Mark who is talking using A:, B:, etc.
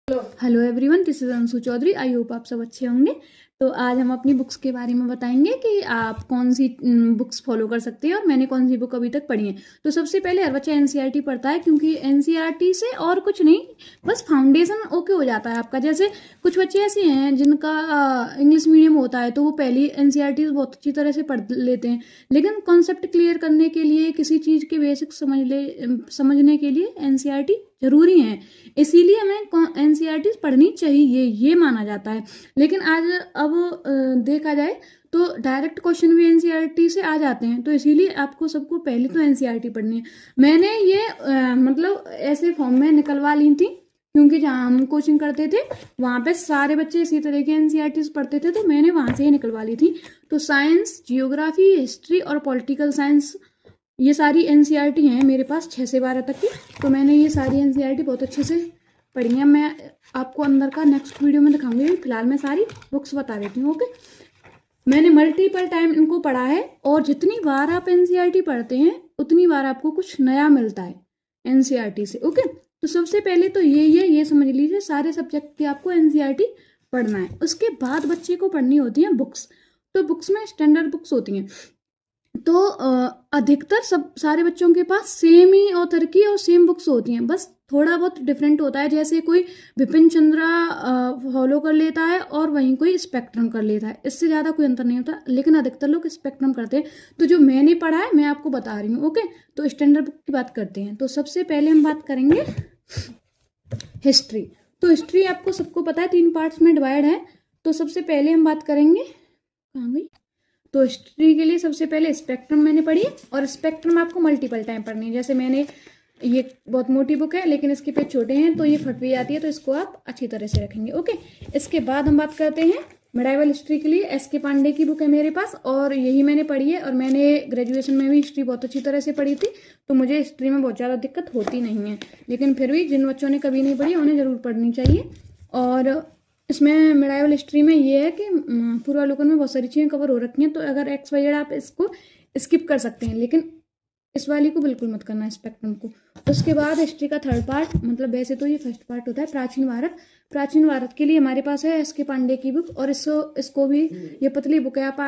A: Hello everyone, this is Anshu Chaudhary. I hope आप सब अच्छे होंगे। तो आज हम अपनी बुक्स के बारे में बताएंगे कि आप कौन सी बुक्स फॉलो कर सकते हैं और मैंने कौन सी बुक अभी तक पढ़ी है। तो सबसे पहले हर बच्चा एनसीईआरटी पढ़ता है, क्योंकि एनसीईआरटी से और कुछ नहीं, बस फाउंडेशन ओके हो जाता है आपका। जैसे कुछ बच्चे ऐसे हैं जिनका इंग्लिश मीडियम होता है, तो वो पहली एनसीईआरटी बहुत अच्छी तरह से पढ़ लेते हैं, लेकिन कॉन्सेप्ट क्लियर करने के लिए, किसी चीज़ के बेसिक समझने के लिए एनसीईआरटी जरूरी है। इसीलिए हमें एनसीईआरटी पढ़नी चाहिए, ये माना जाता है। लेकिन आज अब देखा जाए तो डायरेक्ट क्वेश्चन भी एनसीईआरटी से आ जाते हैं, तो इसीलिए आपको सबको पहले तो एनसीईआरटी पढ़नी है। मैंने ये मतलब ऐसे फॉर्म में निकलवा ली थी, क्योंकि जहाँ हम कोचिंग करते थे वहाँ पे सारे बच्चे इसी तरह के एनसीईआरटी पढ़ते थे, तो मैंने वहाँ से ही निकलवा ली थी। तो साइंस, जियोग्राफी, हिस्ट्री और पॉलिटिकल साइंस, ये सारी एनसीईआरटी हैं मेरे पास 6 से 12 तक की। तो मैंने ये सारी एनसीईआरटी बहुत अच्छे से पढ़ी है। मैं आपको अंदर का नेक्स्ट वीडियो में दिखाऊंगी, फिलहाल मैं सारी बुक्स बता देती हूँ। ओके, मैंने मल्टीपल टाइम इनको पढ़ा है, और जितनी बार आप एनसीईआरटी पढ़ते हैं उतनी बार आपको कुछ नया मिलता है एनसीईआरटी से। ओके, तो सबसे पहले तो ये समझ लीजिए, सारे सब्जेक्ट की आपको एनसीईआरटी पढ़ना है। उसके बाद बच्चे को पढ़नी होती है बुक्स। तो बुक्स में स्टैंडर्ड बुक्स होती हैं, तो अधिकतर सब सारे बच्चों के पास सेम ही ऑथर की और सेम बुक्स होती हैं, बस थोड़ा बहुत डिफरेंट होता है। जैसे कोई बिपिन चंद्रा फॉलो कर लेता है और वहीं कोई स्पेक्ट्रम कर लेता है, इससे ज़्यादा कोई अंतर नहीं होता, लेकिन अधिकतर लोग स्पेक्ट्रम करते हैं। तो जो मैंने पढ़ा है मैं आपको बता रही हूँ। ओके, तो स्टैंडर्ड बुक की बात करते हैं। तो सबसे पहले हम बात करेंगे हिस्ट्री। तो हिस्ट्री आपको सबको पता है 3 पार्ट्स में डिवाइड है। तो सबसे पहले हम बात करेंगे, कहाँ गई, तो हिस्ट्री के लिए सबसे पहले स्पेक्ट्रम मैंने पढ़ी है, और स्पेक्ट्रम आपको मल्टीपल टाइम पढ़नी है। जैसे मैंने, ये बहुत मोटी बुक है लेकिन इसके पेज छोटे हैं तो ये फट भी जाती है, तो इसको आप अच्छी तरह से रखेंगे। ओके, इसके बाद हम बात करते हैं मिडाइवल हिस्ट्री के लिए। एसके पांडे की बुक है मेरे पास, और यही मैंने पढ़ी है, और मैंने ग्रेजुएशन में भी हिस्ट्री बहुत अच्छी तरह से पढ़ी थी, तो मुझे हिस्ट्री में बहुत ज़्यादा दिक्कत होती नहीं है। लेकिन फिर भी जिन बच्चों ने कभी नहीं पढ़ी उन्हें ज़रूर पढ़नी चाहिए। और इसमें मिडाइवल हिस्ट्री में ये है कि पूर्वावलोकन में बहुत सारी चीज़ें कवर हो रखी हैं, तो अगर एक्स वाई जेड आप इसको स्किप कर सकते हैं, लेकिन इस वाली को बिल्कुल मत करना, स्पेक्ट्रम को। उसके बाद हिस्ट्री का थर्ड पार्ट, मतलब वैसे तो ये फर्स्ट पार्ट होता है, प्राचीन भारत। प्राचीन भारत के लिए हमारे पास है एसके पांडे की बुक, और इसको भी, ये पतली बुक है, आप